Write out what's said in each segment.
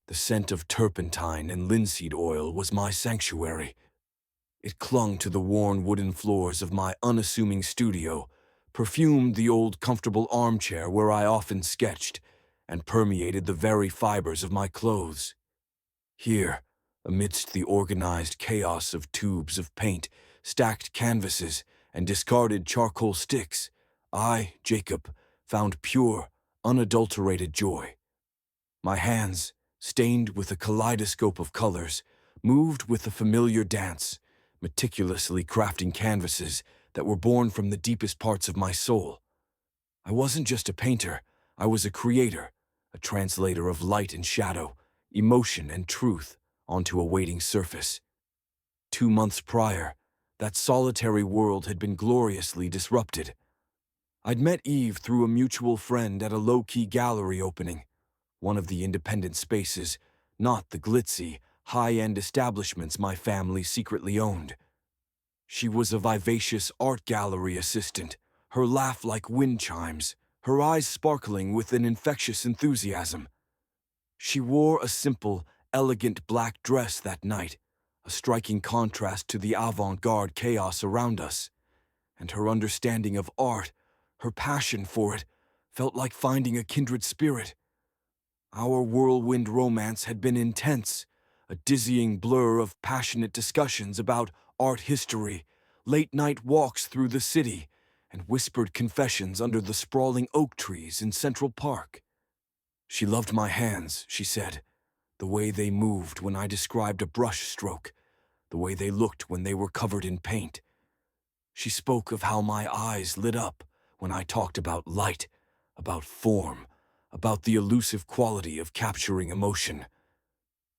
The scent of turpentine and linseed oil was my sanctuary. It clung to the worn wooden floors of my unassuming studio, perfumed the old comfortable armchair where I often sketched, and permeated the very fibers of my clothes. Here, amidst the organized chaos of tubes of paint, stacked canvases, and discarded charcoal sticks, I, Jacob, found pure, unadulterated joy. My hands, stained with a kaleidoscope of colors, moved with a familiar dance, meticulously crafting canvases that were born from the deepest parts of my soul. I wasn't just a painter, I was a creator, a translator of light and shadow, emotion and truth onto a waiting surface. 2 months prior, that solitary world had been gloriously disrupted. I'd met Eve through a mutual friend at a low-key gallery opening, one of the independent spaces, not the glitzy, high-end establishments my family secretly owned. She was a vivacious art gallery assistant, her laugh like wind chimes, her eyes sparkling with an infectious enthusiasm. She wore a simple, elegant black dress that night, a striking contrast to the avant-garde chaos around us, and her understanding of art, her passion for it, felt like finding a kindred spirit. Our whirlwind romance had been intense, a dizzying blur of passionate discussions about art history, late-night walks through the city, and whispered confessions under the sprawling oak trees in Central Park. She loved my hands, she said, the way they moved when I described a brush stroke, the way they looked when they were covered in paint. She spoke of how my eyes lit up when I talked about light, about form, about the elusive quality of capturing emotion.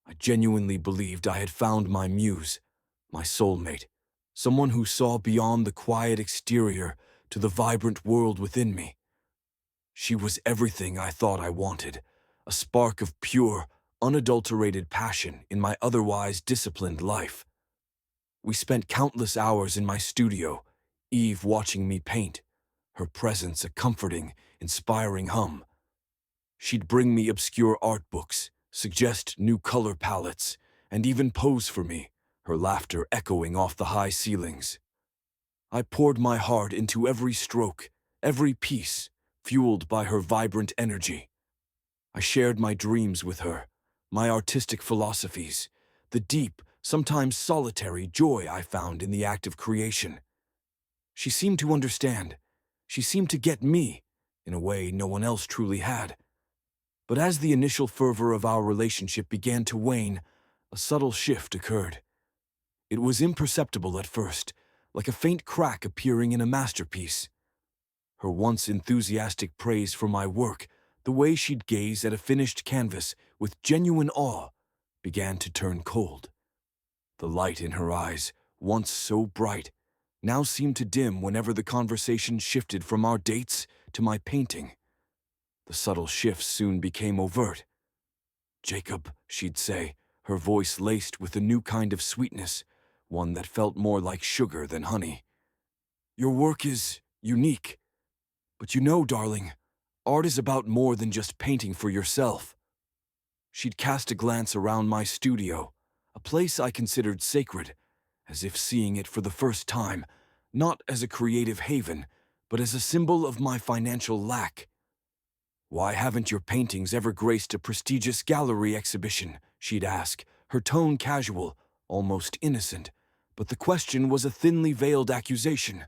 I genuinely believed I had found my muse, my soulmate, someone who saw beyond the quiet exterior to the vibrant world within me. She was everything I thought I wanted, a spark of pure, unadulterated passion in my otherwise disciplined life. We spent countless hours in my studio, Eve watching me paint, her presence a comforting, inspiring hum. She'd bring me obscure art books, suggest new color palettes, and even pose for me, her laughter echoing off the high ceilings. I poured my heart into every stroke, every piece, fueled by her vibrant energy. I shared my dreams with her, my artistic philosophies, the deep, sometimes solitary joy I found in the act of creation. She seemed to understand. She seemed to get me, in a way no one else truly had. But as the initial fervor of our relationship began to wane, a subtle shift occurred. It was imperceptible at first, like a faint crack appearing in a masterpiece. Her once enthusiastic praise for my work, the way she'd gaze at a finished canvas with genuine awe, began to turn cold. The light in her eyes, once so bright, now seemed to dim whenever the conversation shifted from our dates to my painting. The subtle shifts soon became overt. "Jacob," she'd say, her voice laced with a new kind of sweetness, one that felt more like sugar than honey. "Your work is unique. But you know, darling, art is about more than just painting for yourself." She'd cast a glance around my studio, a place I considered sacred, as if seeing it for the first time, not as a creative haven, but as a symbol of my financial lack. "Why haven't your paintings ever graced a prestigious gallery exhibition?" she'd ask, her tone casual, almost innocent, but the question was a thinly veiled accusation.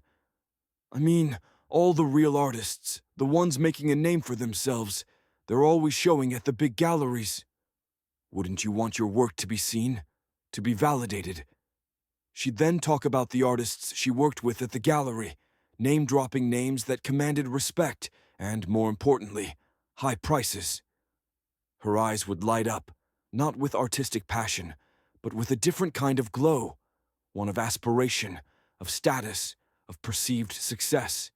"I mean, all the real artists, the ones making a name for themselves, they're always showing at the big galleries. Wouldn't you want your work to be seen, to be validated?" She'd then talk about the artists she worked with at the gallery, name-dropping names that commanded respect and, more importantly, high prices. Her eyes would light up, not with artistic passion, but with a different kind of glow, one of aspiration, of status, of perceived success.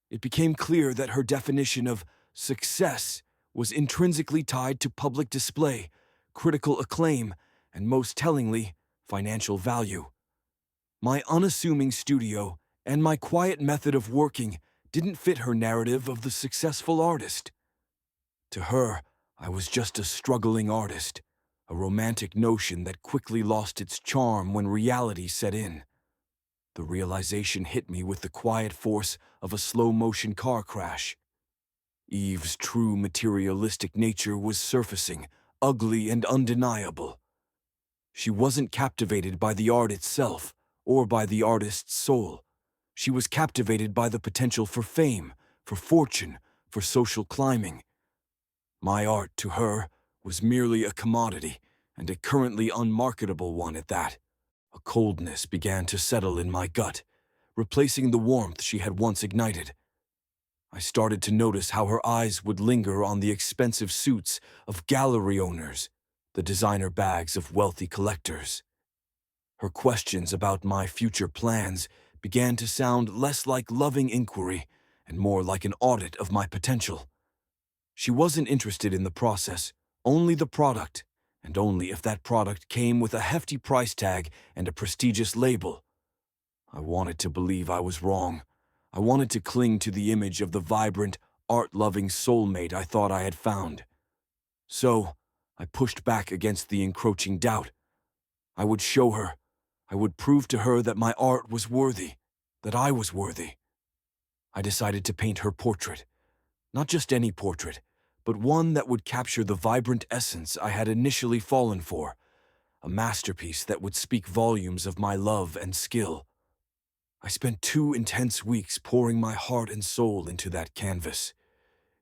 It became clear that her definition of success was intrinsically tied to public display, critical acclaim, and most tellingly, financial value. My unassuming studio and my quiet method of working didn't fit her narrative of the successful artist. To her, I was just a struggling artist, a romantic notion that quickly lost its charm when reality set in. The realization hit me with the quiet force of a slow-motion car crash. Eve's true materialistic nature was surfacing, ugly and undeniable. She wasn't captivated by the art itself, or by the artist's soul. She was captivated by the potential for fame, for fortune, for social climbing. My art, to her, was merely a commodity, and a currently unmarketable one at that. A coldness began to settle in my gut, replacing the warmth she had once ignited. I started to notice how her eyes would linger on the expensive suits of gallery owners, the designer bags of wealthy collectors. Her questions about my future plans began to sound less like loving inquiry and more like an audit of my potential. She wasn't interested in the process, only the product, and only if that product came with a hefty price tag and a prestigious label. I wanted to believe I was wrong. I wanted to cling to the image of the vibrant, art-loving soulmate I thought I had found. So, I pushed back against the encroaching doubt. I would show her. I would prove to her that my art was worthy, that I was worthy. I decided to paint her portrait. Not just any portrait, but one that would capture the vibrant essence I had initially fallen for, a masterpiece that would speak volumes of my love and skill. I spent 2 intense weeks pouring my heart and soul into that canvas.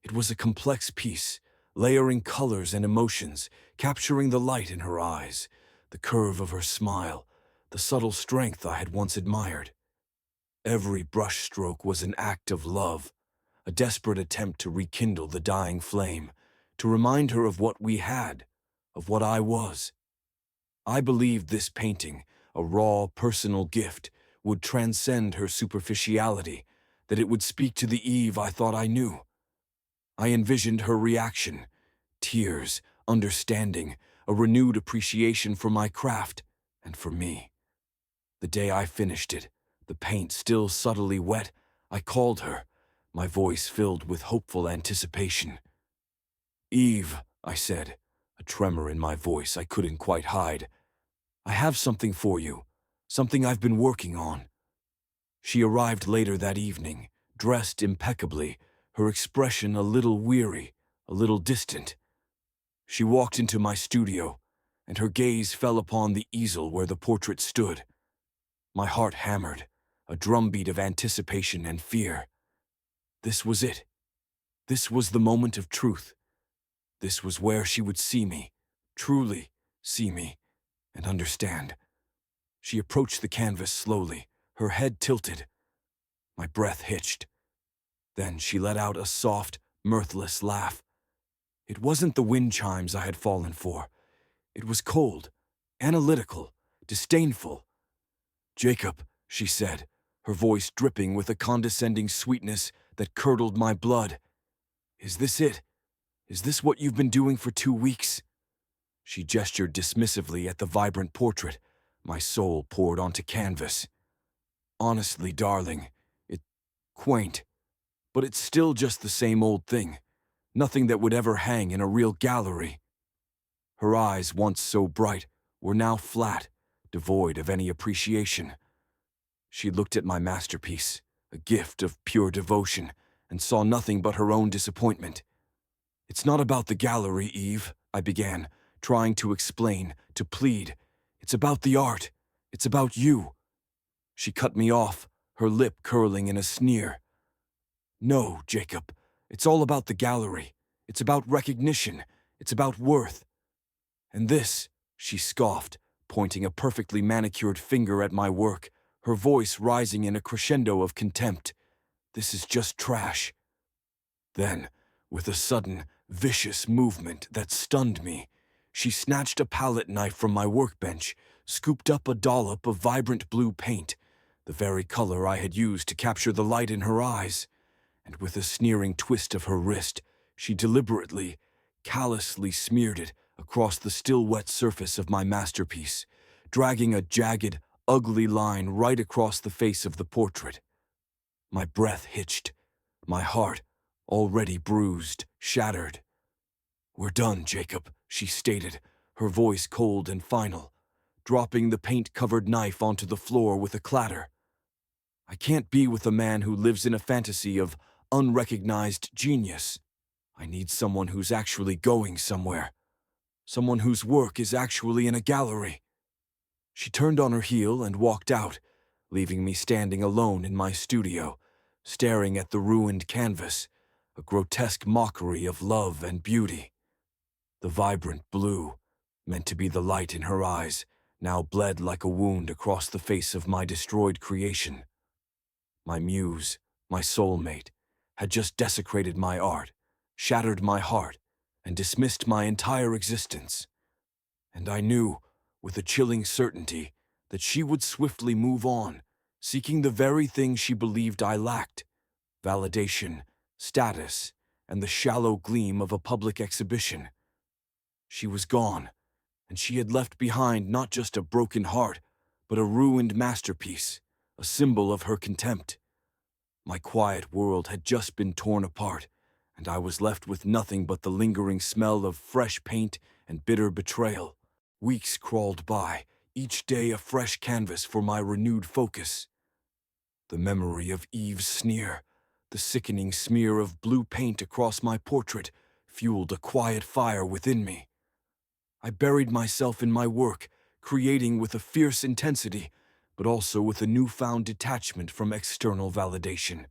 It was a complex piece, layering colors and emotions, capturing the light in her eyes, the curve of her smile, the subtle strength I had once admired. Every brushstroke was an act of love, a desperate attempt to rekindle the dying flame, to remind her of what we had, of what I was. I believed this painting, a raw, personal gift, would transcend her superficiality, that it would speak to the Eve I thought I knew. I envisioned her reaction, tears, understanding, a renewed appreciation for my craft and for me. The day I finished it, the paint still subtly wet, I called her, my voice filled with hopeful anticipation. "Eve," I said, a tremor in my voice I couldn't quite hide. "I have something for you, something I've been working on." She arrived later that evening, dressed impeccably, her expression a little weary, a little distant. She walked into my studio, and her gaze fell upon the easel where the portrait stood. My heart hammered, a drumbeat of anticipation and fear. This was it. This was the moment of truth. This was where she would see me, truly see me, and understand. She approached the canvas slowly, her head tilted. My breath hitched. Then she let out a soft, mirthless laugh. It wasn't the wind chimes I had fallen for. It was cold, analytical, disdainful. "Jacob," she said, her voice dripping with a condescending sweetness that curdled my blood. "Is this it? Is this what you've been doing for 2 weeks?" She gestured dismissively at the vibrant portrait. My soul poured onto canvas. "Honestly, darling, it's quaint, but it's still just the same old thing. Nothing that would ever hang in a real gallery." Her eyes, once so bright, were now flat, devoid of any appreciation. She looked at my masterpiece, a gift of pure devotion, and saw nothing but her own disappointment. "It's not about the gallery, Eve," I began, trying to explain, to plead. "It's about the art. It's about you." She cut me off, her lip curling in a sneer. "No, Jacob, it's all about the gallery. It's about recognition. It's about worth. And this," she scoffed, pointing a perfectly manicured finger at my work, her voice rising in a crescendo of contempt, "this is just trash." Then, with a sudden, vicious movement that stunned me, she snatched a palette knife from my workbench, scooped up a dollop of vibrant blue paint, the very color I had used to capture the light in her eyes, and with a sneering twist of her wrist, she deliberately, callously smeared it across the still wet surface of my masterpiece, dragging a jagged, ugly line right across the face of the portrait. My breath hitched, my heart, already bruised, shattered. "We're done, Jacob," she stated, her voice cold and final, dropping the paint-covered knife onto the floor with a clatter. "I can't be with a man who lives in a fantasy of unrecognized genius. I need someone who's actually going somewhere. Someone whose work is actually in a gallery." She turned on her heel and walked out, leaving me standing alone in my studio, staring at the ruined canvas, a grotesque mockery of love and beauty. The vibrant blue, meant to be the light in her eyes, now bled like a wound across the face of my destroyed creation. My muse, my soulmate, had just desecrated my art, shattered my heart, and dismissed my entire existence. And I knew, with a chilling certainty, that she would swiftly move on, seeking the very thing she believed I lacked: validation, status, and the shallow gleam of a public exhibition. She was gone, and she had left behind not just a broken heart, but a ruined masterpiece, a symbol of her contempt. My quiet world had just been torn apart, and I was left with nothing but the lingering smell of fresh paint and bitter betrayal. Weeks crawled by, each day a fresh canvas for my renewed focus. The memory of Eve's sneer, the sickening smear of blue paint across my portrait, fueled a quiet fire within me. I buried myself in my work, creating with a fierce intensity, but also with a newfound detachment from external validation.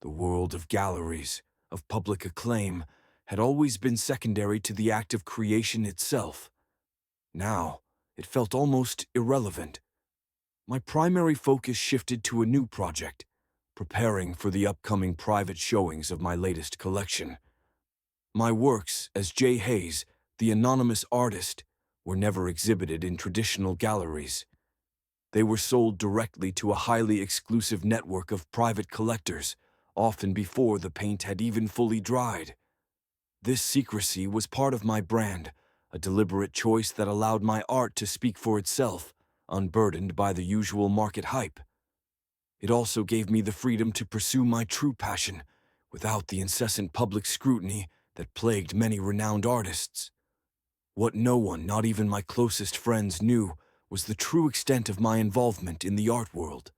The world of galleries, of public acclaim, had always been secondary to the act of creation itself. Now, it felt almost irrelevant. My primary focus shifted to a new project, preparing for the upcoming private showings of my latest collection. My works, as J. Hayes, the anonymous artist, were never exhibited in traditional galleries. They were sold directly to a highly exclusive network of private collectors, often before the paint had even fully dried. This secrecy was part of my brand, a deliberate choice that allowed my art to speak for itself, unburdened by the usual market hype. It also gave me the freedom to pursue my true passion, without the incessant public scrutiny that plagued many renowned artists. What no one, not even my closest friends, knew was the true extent of my involvement in the art world.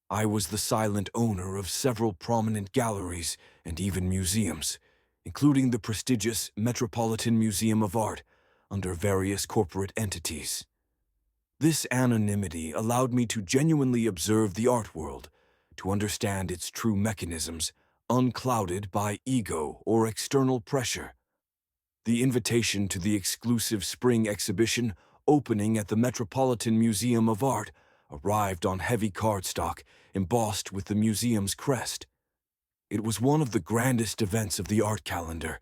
I was the silent owner of several prominent galleries and even museums, including the prestigious Metropolitan Museum of Art, under various corporate entities. This anonymity allowed me to genuinely observe the art world, to understand its true mechanisms, unclouded by ego or external pressure. The invitation to the exclusive spring exhibition opening at the Metropolitan Museum of Art arrived on heavy cardstock embossed with the museum's crest. It was one of the grandest events of the art calendar,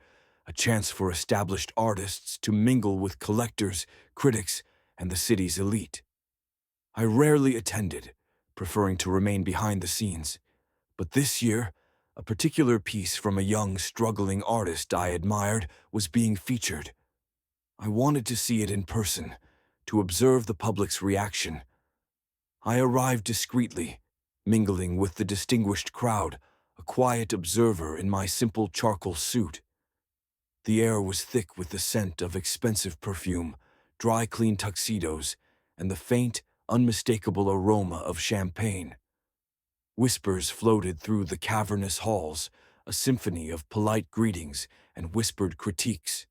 a chance for established artists to mingle with collectors, critics, and the city's elite. I rarely attended, preferring to remain behind the scenes, but this year, a particular piece from a young, struggling artist I admired was being featured. I wanted to see it in person, to observe the public's reaction. I arrived discreetly, mingling with the distinguished crowd, a quiet observer in my simple charcoal suit. The air was thick with the scent of expensive perfume, dry-clean tuxedos, and the faint, unmistakable aroma of champagne. Whispers floated through the cavernous halls, a symphony of polite greetings and whispered critiques.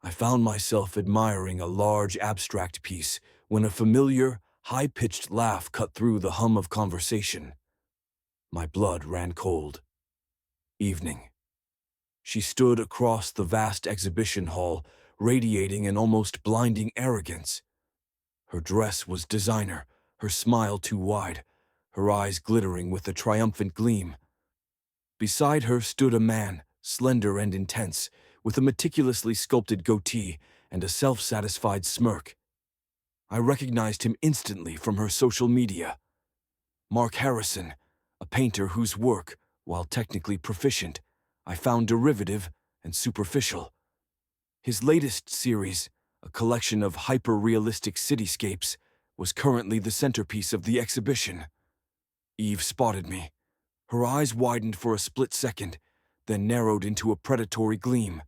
I found myself admiring a large abstract piece when a familiar, high-pitched laugh cut through the hum of conversation. My blood ran cold. Evening. She stood across the vast exhibition hall, radiating an almost blinding arrogance. Her dress was designer, her smile too wide, her eyes glittering with a triumphant gleam. Beside her stood a man, slender and intense, with a meticulously sculpted goatee and a self-satisfied smirk. I recognized him instantly from her social media. Mark Harrison, a painter whose work, while technically proficient, I found derivative and superficial. His latest series, a collection of hyper-realistic cityscapes, was currently the centerpiece of the exhibition. Eve spotted me. Her eyes widened for a split second, then narrowed into a predatory gleam.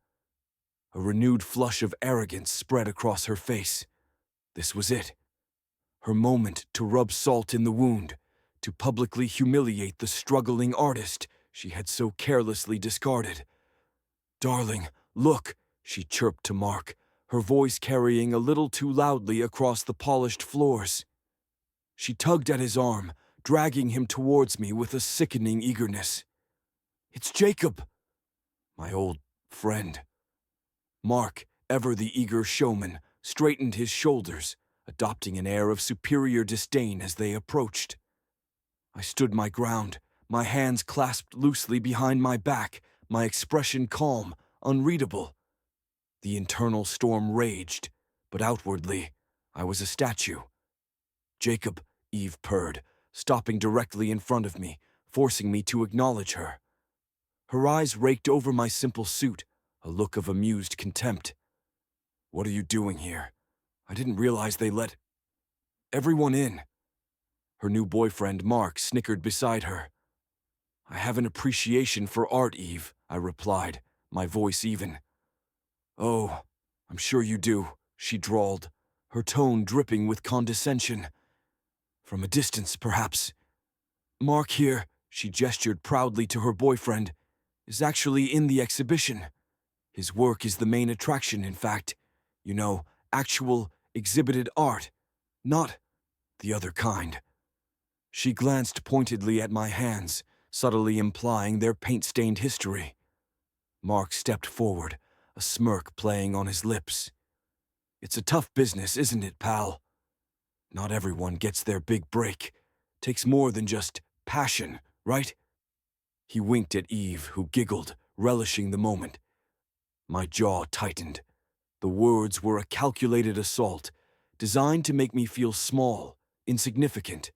A renewed flush of arrogance spread across her face. This was it. Her moment to rub salt in the wound, to publicly humiliate the struggling artist she had so carelessly discarded. "Darling, look," she chirped to Mark, her voice carrying a little too loudly across the polished floors. She tugged at his arm, dragging him towards me with a sickening eagerness. "It's Jacob!" My old friend. Mark, ever the eager showman, straightened his shoulders, adopting an air of superior disdain as they approached. I stood my ground, my hands clasped loosely behind my back, my expression calm, unreadable. The internal storm raged, but outwardly, I was a statue. "Jacob," Eve purred, stopping directly in front of me, forcing me to acknowledge her. Her eyes raked over my simple suit, a look of amused contempt. "What are you doing here? I didn't realize they let everyone in." Her new boyfriend, Mark, snickered beside her. "I have an appreciation for art, Eve," I replied, my voice even. "Oh, I'm sure you do," she drawled, her tone dripping with condescension. "From a distance, perhaps. Mark here," she gestured proudly to her boyfriend, "is actually in the exhibition. His work is the main attraction, in fact. You know, actual, exhibited art, not the other kind." She glanced pointedly at my hands, subtly implying their paint-stained history. Mark stepped forward, a smirk playing on his lips. "It's a tough business, isn't it, pal? Not everyone gets their big break. Takes more than just passion, right?" He winked at Eve, who giggled, relishing the moment. My jaw tightened. The words were a calculated assault, designed to make me feel small, insignificant.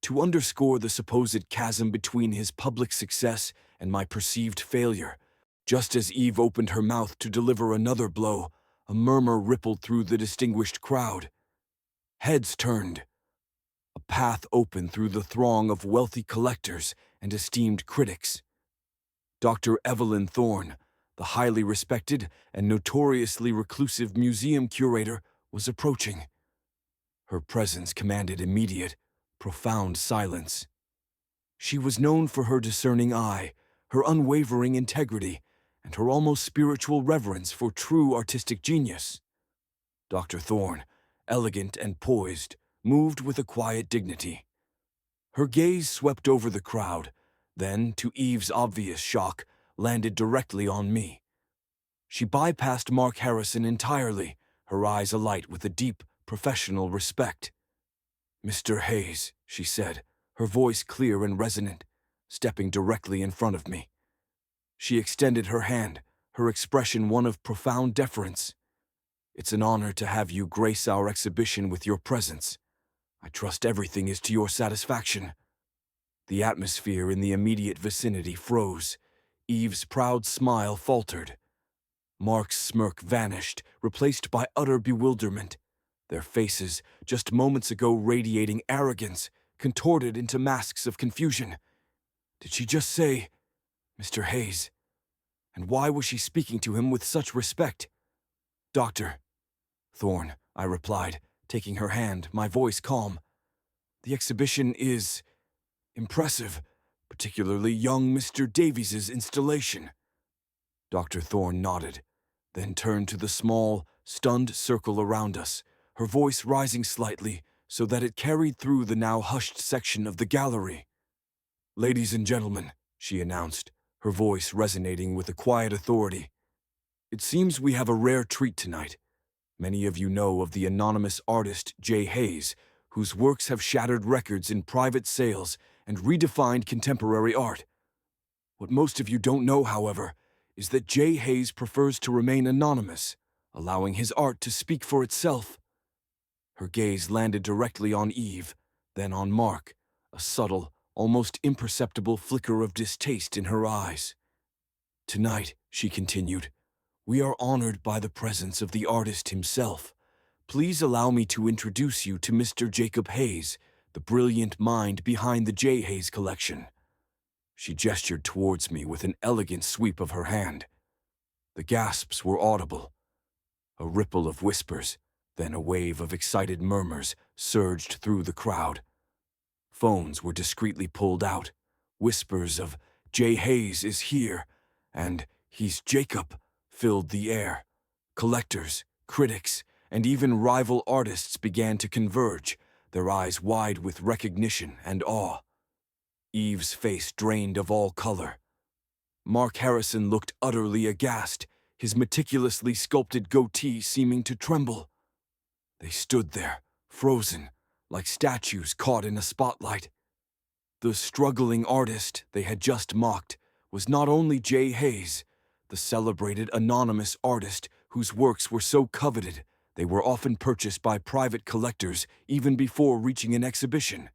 To underscore the supposed chasm between his public success and my perceived failure. Just as Eve opened her mouth to deliver another blow, a murmur rippled through the distinguished crowd. Heads turned. A path opened through the throng of wealthy collectors and esteemed critics. Dr. Evelyn Thorne, the highly respected and notoriously reclusive museum curator, was approaching. Her presence commanded immediate, profound silence. She was known for her discerning eye, her unwavering integrity, and her almost spiritual reverence for true artistic genius. Dr. Thorne, elegant and poised, moved with a quiet dignity. Her gaze swept over the crowd, then, to Eve's obvious shock, landed directly on me. She bypassed Mark Harrison entirely, her eyes alight with a deep, professional respect. "Mr. Hayes," she said, her voice clear and resonant, stepping directly in front of me. She extended her hand, her expression one of profound deference. "It's an honor to have you grace our exhibition with your presence. I trust everything is to your satisfaction." The atmosphere in the immediate vicinity froze. Eve's proud smile faltered. Mark's smirk vanished, replaced by utter bewilderment. Their faces, just moments ago radiating arrogance, contorted into masks of confusion. Did she just say, "Mr. Hayes"? And why was she speaking to him with such respect? "Dr. Thorne," I replied, taking her hand, my voice calm. "The exhibition is impressive, particularly young Mr. Davies's installation." Dr. Thorne nodded, then turned to the small, stunned circle around us, her voice rising slightly so that it carried through the now hushed section of the gallery. "Ladies and gentlemen," she announced, her voice resonating with a quiet authority, "it seems we have a rare treat tonight. Many of you know of the anonymous artist J. Hayes, whose works have shattered records in private sales and redefined contemporary art. What most of you don't know, however, is that J. Hayes prefers to remain anonymous, allowing his art to speak for itself." Her gaze landed directly on Eve, then on Mark, a subtle, almost imperceptible flicker of distaste in her eyes. "Tonight," she continued, "we are honored by the presence of the artist himself. Please allow me to introduce you to Mr. Jacob Hayes, the brilliant mind behind the J. Hayes collection." She gestured towards me with an elegant sweep of her hand. The gasps were audible, a ripple of whispers, then a wave of excited murmurs surged through the crowd. Phones were discreetly pulled out. Whispers of, "Jay Hayes is here," and "He's Jacob," filled the air. Collectors, critics, and even rival artists began to converge, their eyes wide with recognition and awe. Eve's face drained of all color. Mark Harrison looked utterly aghast, his meticulously sculpted goatee seeming to tremble. They stood there, frozen, like statues caught in a spotlight. The struggling artist they had just mocked was not only Jay Hayes, the celebrated anonymous artist whose works were so coveted they were often purchased by private collectors even before reaching an exhibition,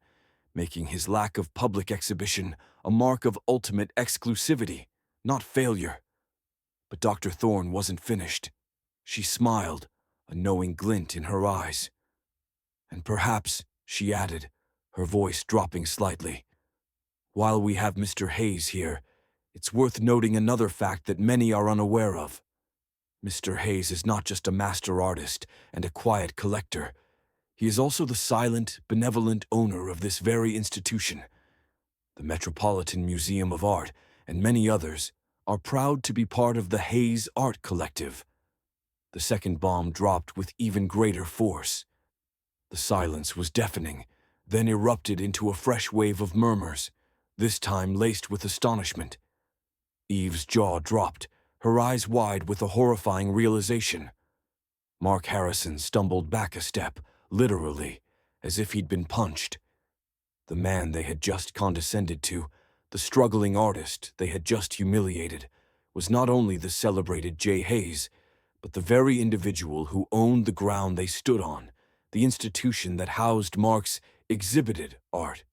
making his lack of public exhibition a mark of ultimate exclusivity, not failure. But Dr. Thorne wasn't finished. She smiled, a knowing glint in her eyes. "And perhaps," she added, her voice dropping slightly, "while we have Mr. Hayes here, it's worth noting another fact that many are unaware of. Mr. Hayes is not just a master artist and a quiet collector. He is also the silent, benevolent owner of this very institution. The Metropolitan Museum of Art and many others are proud to be part of the Hayes Art Collective." The second bomb dropped with even greater force. The silence was deafening, then erupted into a fresh wave of murmurs, this time laced with astonishment. Eve's jaw dropped, her eyes wide with a horrifying realization. Mark Harrison stumbled back a step, literally, as if he'd been punched. The man they had just condescended to, the struggling artist they had just humiliated, was not only the celebrated Jay Hayes, but the very individual who owned the ground they stood on, the institution that housed Mark's exhibited art.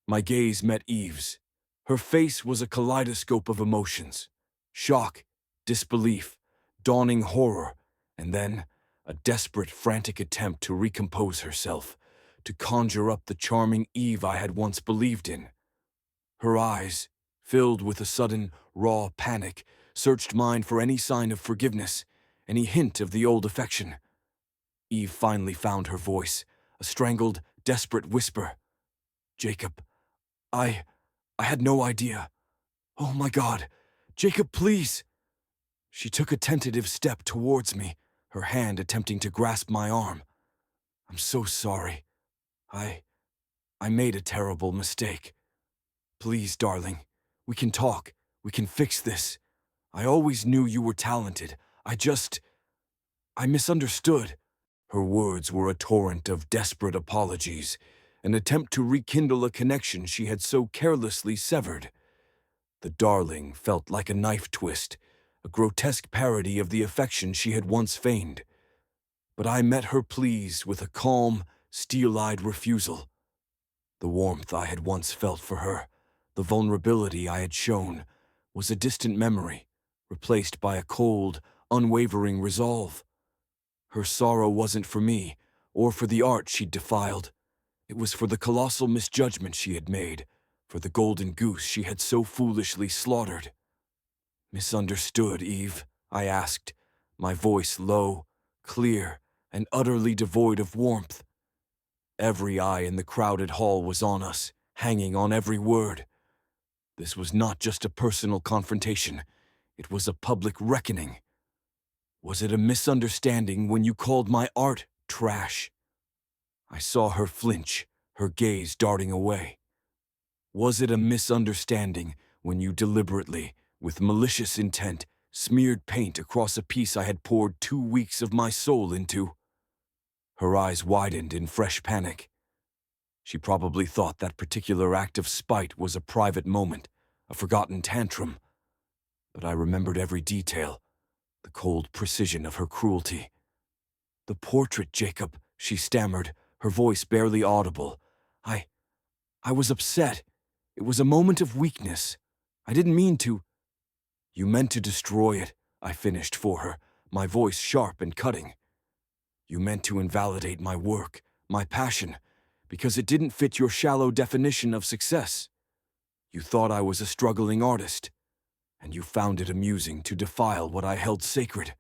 My gaze met Eve's. Her face was a kaleidoscope of emotions: shock, disbelief, dawning horror, and then a desperate, frantic attempt to recompose herself, to conjure up the charming Eve I had once believed in. Her eyes, filled with a sudden, raw panic, searched mine for any sign of forgiveness, any hint of the old affection. Eve finally found her voice, a strangled, desperate whisper. "Jacob, I had no idea. Oh my God, Jacob, please!" She took a tentative step towards me, her hand attempting to grasp my arm. "I'm so sorry. I made a terrible mistake. Please, darling, we can talk. We can fix this. I always knew you were talented. I misunderstood." Her words were a torrent of desperate apologies, an attempt to rekindle a connection she had so carelessly severed. The darling felt like a knife twist, a grotesque parody of the affection she had once feigned. But I met her pleas with a calm, steel-eyed refusal. The warmth I had once felt for her, the vulnerability I had shown, was a distant memory, replaced by a cold, unwavering resolve. Her sorrow wasn't for me, or for the art she'd defiled. It was for the colossal misjudgment she had made, for the golden goose she had so foolishly slaughtered. "Misunderstood, Eve?" I asked, my voice low, clear, and utterly devoid of warmth. Every eye in the crowded hall was on us, hanging on every word. This was not just a personal confrontation, it was a public reckoning. "Was it a misunderstanding when you called my art trash?" I saw her flinch, her gaze darting away. "Was it a misunderstanding when you deliberately, with malicious intent, smeared paint across a piece I had poured 2 weeks of my soul into?" Her eyes widened in fresh panic. She probably thought that particular act of spite was a private moment, a forgotten tantrum. But I remembered every detail, the cold precision of her cruelty. "The portrait, Jacob," she stammered, her voice barely audible. I was upset. It was a moment of weakness. I didn't mean to." "You meant to destroy it," I finished for her, my voice sharp and cutting. "You meant to invalidate my work, my passion, because it didn't fit your shallow definition of success. You thought I was a struggling artist. And you found it amusing to defile what I held sacred.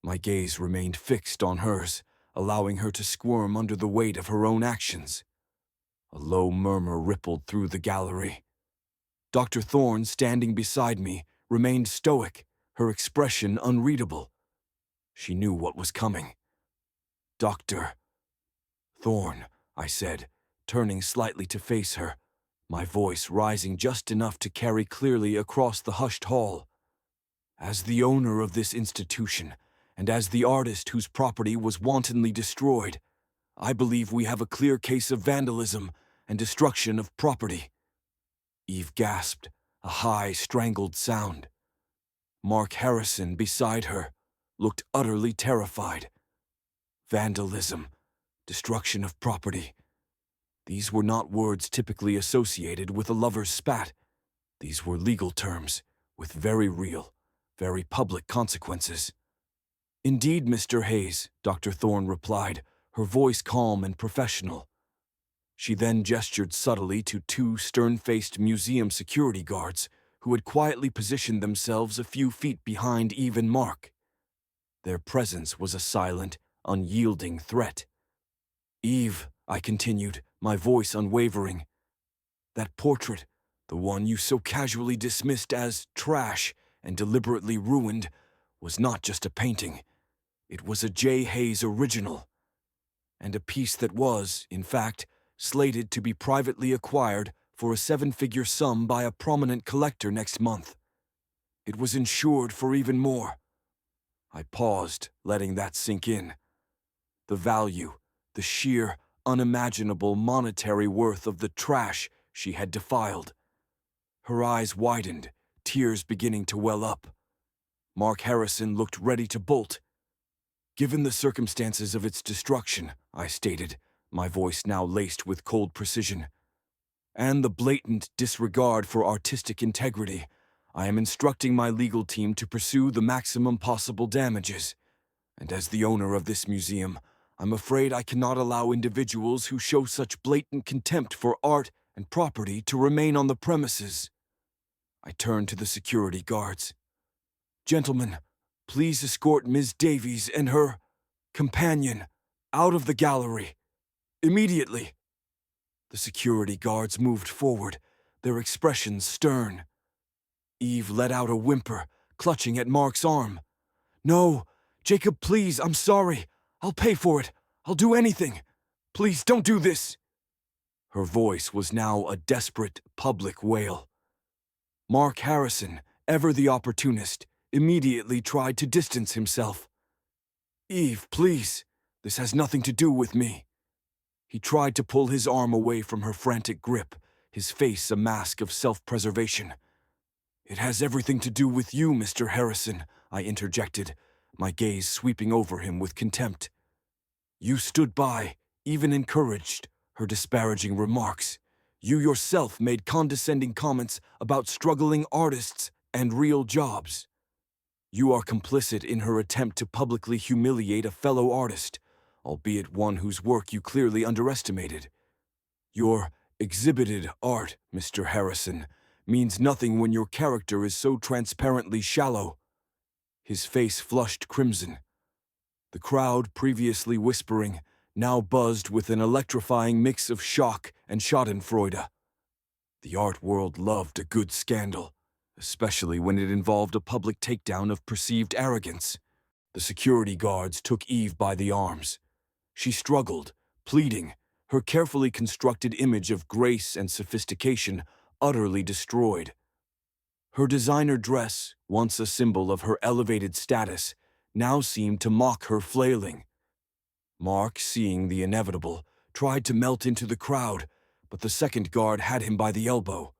My gaze remained fixed on hers, allowing her to squirm under the weight of her own actions. A low murmur rippled through the gallery. Dr. Thorne, standing beside me, remained stoic, her expression unreadable. She knew what was coming. "Dr. Thorne," I said, turning slightly to face her, my voice rising just enough to carry clearly across the hushed hall. "As the owner of this institution, and as the artist whose property was wantonly destroyed, I believe we have a clear case of vandalism and destruction of property." Eve gasped, a high, strangled sound. Mark Harrison, beside her, looked utterly terrified. Vandalism, destruction of property. These were not words typically associated with a lover's spat. These were legal terms, with very real, very public consequences. "Indeed, Mr. Hayes," Dr. Thorne replied, her voice calm and professional. She then gestured subtly to two stern-faced museum security guards who had quietly positioned themselves a few feet behind Eve and Mark. Their presence was a silent, unyielding threat. "Eve," I continued, my voice unwavering, "that portrait, the one you so casually dismissed as trash and deliberately ruined, was not just a painting. It was a J. Hayes original, and a piece that was, in fact, slated to be privately acquired for a 7-figure sum by a prominent collector next month. It was insured for even more." I paused, letting that sink in. The value, the sheer, unimaginable monetary worth of the trash she had defiled. Her eyes widened, tears beginning to well up. Mark Harrison looked ready to bolt. "Given the circumstances of its destruction," I stated, my voice now laced with cold precision, "and the blatant disregard for artistic integrity, I am instructing my legal team to pursue the maximum possible damages. And as the owner of this museum, I'm afraid I cannot allow individuals who show such blatant contempt for art and property to remain on the premises." I turned to the security guards. "Gentlemen, please escort Ms. Davies and her companion out of the gallery. Immediately." The security guards moved forward, their expressions stern. Eve let out a whimper, clutching at Mark's arm. "No, Jacob, please, I'm sorry. I'll pay for it. I'll do anything. Please don't do this." Her voice was now a desperate, public wail. Mark Harrison, ever the opportunist, immediately tried to distance himself. "Eve, please, this has nothing to do with me." He tried to pull his arm away from her frantic grip, his face a mask of self-preservation. "It has everything to do with you, Mr. Harrison," I interjected, my gaze sweeping over him with contempt. "You stood by, even encouraged, her disparaging remarks. You yourself made condescending comments about struggling artists and real jobs. You are complicit in her attempt to publicly humiliate a fellow artist, albeit one whose work you clearly underestimated. Your exhibited art, Mr. Harrison, means nothing when your character is so transparently shallow." His face flushed crimson. The crowd, previously whispering, now buzzed with an electrifying mix of shock and schadenfreude. The art world loved a good scandal, especially when it involved a public takedown of perceived arrogance. The security guards took Eve by the arms. She struggled, pleading, her carefully constructed image of grace and sophistication utterly destroyed. Her designer dress, once a symbol of her elevated status, now seemed to mock her flailing. Mark, seeing the inevitable, tried to melt into the crowd, but the second guard had him by the elbow.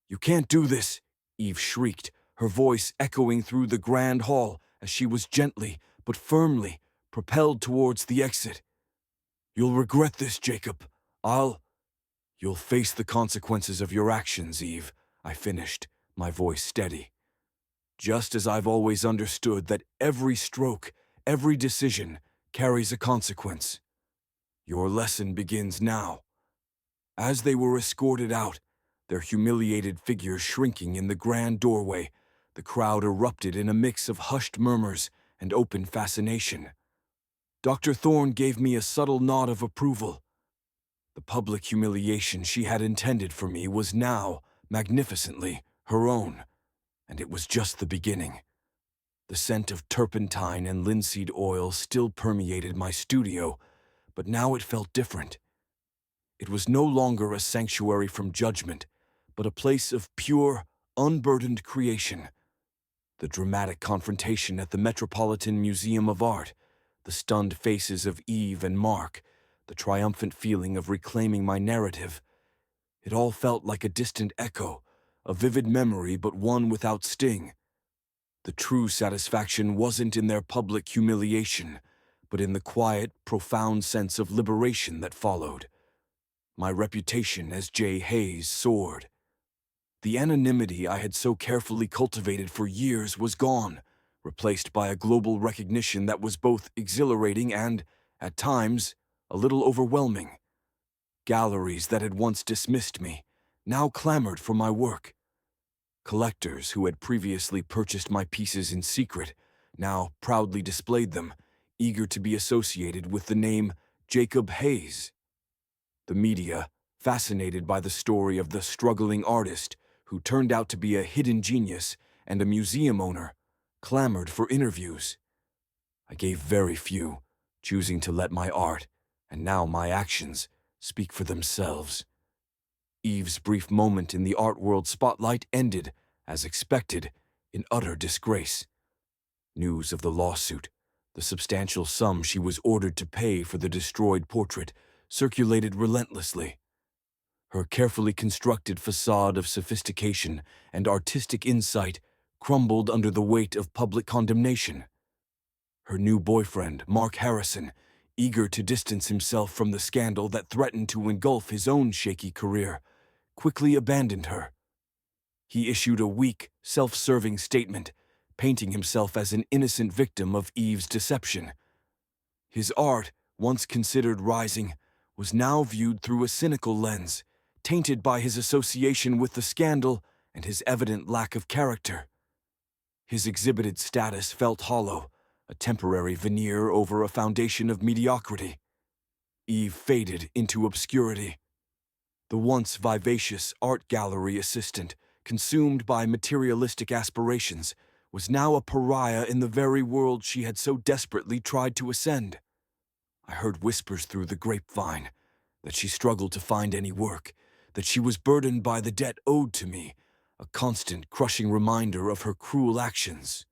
"You can't do this," Eve shrieked, her voice echoing through the grand hall as she was gently, but firmly, propelled towards the exit. "You'll regret this, Jacob. You'll face the consequences of your actions, Eve," I finished, my voice steady. "Just as I've always understood that every stroke, every decision, carries a consequence. Your lesson begins now." As they were escorted out, their humiliated figures shrinking in the grand doorway. The crowd erupted in a mix of hushed murmurs and open fascination. Dr. Thorne gave me a subtle nod of approval. The public humiliation she had intended for me was now, magnificently, her own, and it was just the beginning. The scent of turpentine and linseed oil still permeated my studio, but now it felt different. It was no longer a sanctuary from judgment, but a place of pure, unburdened creation. The dramatic confrontation at the Metropolitan Museum of Art, the stunned faces of Eve and Mark, the triumphant feeling of reclaiming my narrative. It all felt like a distant echo, a vivid memory but one without sting. The true satisfaction wasn't in their public humiliation, but in the quiet, profound sense of liberation that followed. My reputation as J. Hayes soared. The anonymity I had so carefully cultivated for years was gone, replaced by a global recognition that was both exhilarating and, at times, a little overwhelming. Galleries that had once dismissed me now clamored for my work. Collectors who had previously purchased my pieces in secret now proudly displayed them, eager to be associated with the name Jacob Hayes. The media, fascinated by the story of the struggling artist who turned out to be a hidden genius and a museum owner, clamored for interviews. I gave very few, choosing to let my art, and now my actions, speak for themselves. Eve's brief moment in the art world spotlight ended, as expected, in utter disgrace. News of the lawsuit, the substantial sum she was ordered to pay for the destroyed portrait, circulated relentlessly. Her carefully constructed facade of sophistication and artistic insight crumbled under the weight of public condemnation. Her new boyfriend, Mark Harrison, eager to distance himself from the scandal that threatened to engulf his own shaky career, quickly abandoned her. He issued a weak, self-serving statement, painting himself as an innocent victim of Eve's deception. His art, once considered rising, was now viewed through a cynical lens, tainted by his association with the scandal and his evident lack of character. His exhibited status felt hollow, a temporary veneer over a foundation of mediocrity. Eve faded into obscurity. The once vivacious art gallery assistant, consumed by materialistic aspirations, was now a pariah in the very world she had so desperately tried to ascend. I heard whispers through the grapevine that she struggled to find any work, that she was burdened by the debt owed to me, a constant, crushing reminder of her cruel actions.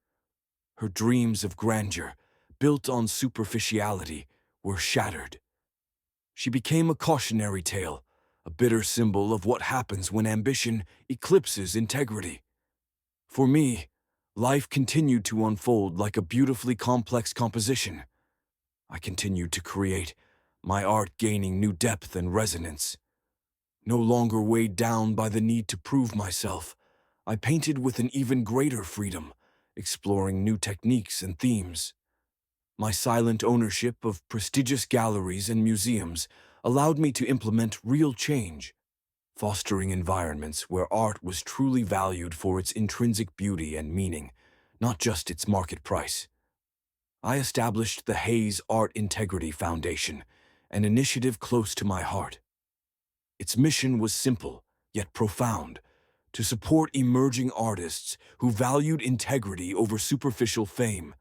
Her dreams of grandeur, built on superficiality, were shattered. She became a cautionary tale, a bitter symbol of what happens when ambition eclipses integrity. For me, life continued to unfold like a beautifully complex composition. I continued to create, my art gaining new depth and resonance. No longer weighed down by the need to prove myself, I painted with an even greater freedom, exploring new techniques and themes. My silent ownership of prestigious galleries and museums allowed me to implement real change, fostering environments where art was truly valued for its intrinsic beauty and meaning, not just its market price. I established the Hayes Art Integrity Foundation, an initiative close to my heart. Its mission was simple, yet profound, to support emerging artists who valued integrity over superficial fame.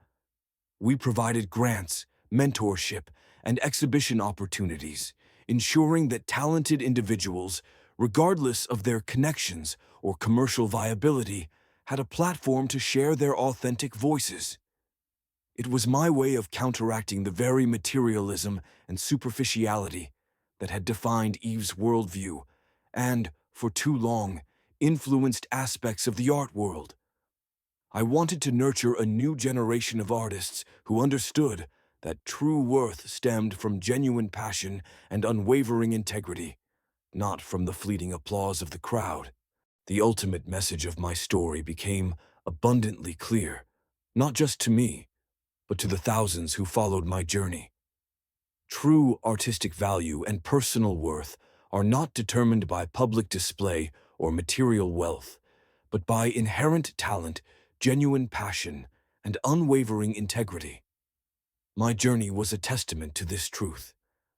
We provided grants, mentorship, and exhibition opportunities, ensuring that talented individuals, regardless of their connections or commercial viability, had a platform to share their authentic voices. It was my way of counteracting the very materialism and superficiality that had defined Eve's worldview and, for too long, influenced aspects of the art world. I wanted to nurture a new generation of artists who understood that true worth stemmed from genuine passion and unwavering integrity, not from the fleeting applause of the crowd. The ultimate message of my story became abundantly clear, not just to me, but to the thousands who followed my journey. True artistic value and personal worth are not determined by public display or material wealth, but by inherent talent, genuine passion, and unwavering integrity. My journey was a testament to this truth.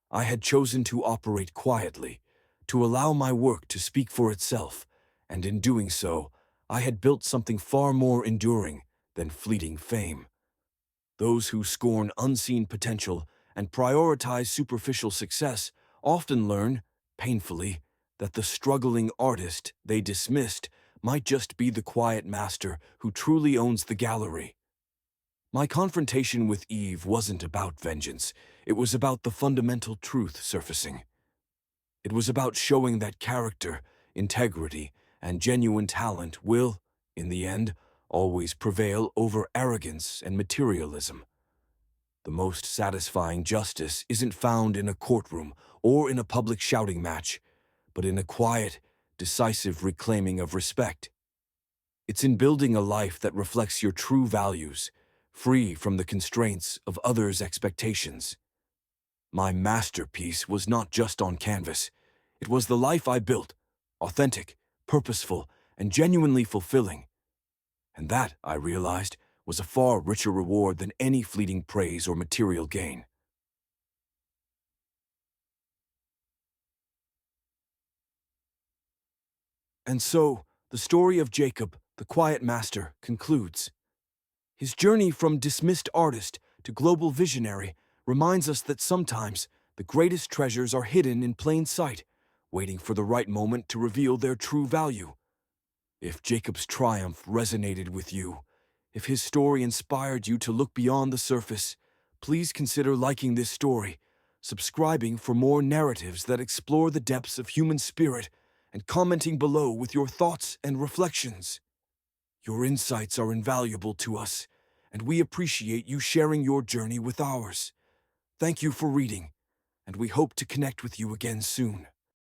I had chosen to operate quietly, to allow my work to speak for itself, and in doing so, I had built something far more enduring than fleeting fame. Those who scorn unseen potential and prioritize superficial success often learn, painfully, that the struggling artist they dismissed might just be the quiet master who truly owns the gallery. My confrontation with Eve wasn't about vengeance. It was about the fundamental truth surfacing. It was about showing that character, integrity, and genuine talent will, in the end, always prevail over arrogance and materialism. The most satisfying justice isn't found in a courtroom or in a public shouting match, but in a quiet, decisive reclaiming of respect. It's in building a life that reflects your true values, free from the constraints of others' expectations. My masterpiece was not just on canvas. It was the life I built, authentic, purposeful, and genuinely fulfilling. And that, I realized, was a far richer reward than any fleeting praise or material gain. And so, the story of Jacob, the quiet master, concludes. His journey from dismissed artist to global visionary reminds us that sometimes the greatest treasures are hidden in plain sight, waiting for the right moment to reveal their true value. If Jacob's triumph resonated with you, if his story inspired you to look beyond the surface, please consider liking this story, subscribing for more narratives that explore the depths of human spirit, and commenting below with your thoughts and reflections. Your insights are invaluable to us, and we appreciate you sharing your journey with ours. Thank you for reading, and we hope to connect with you again soon.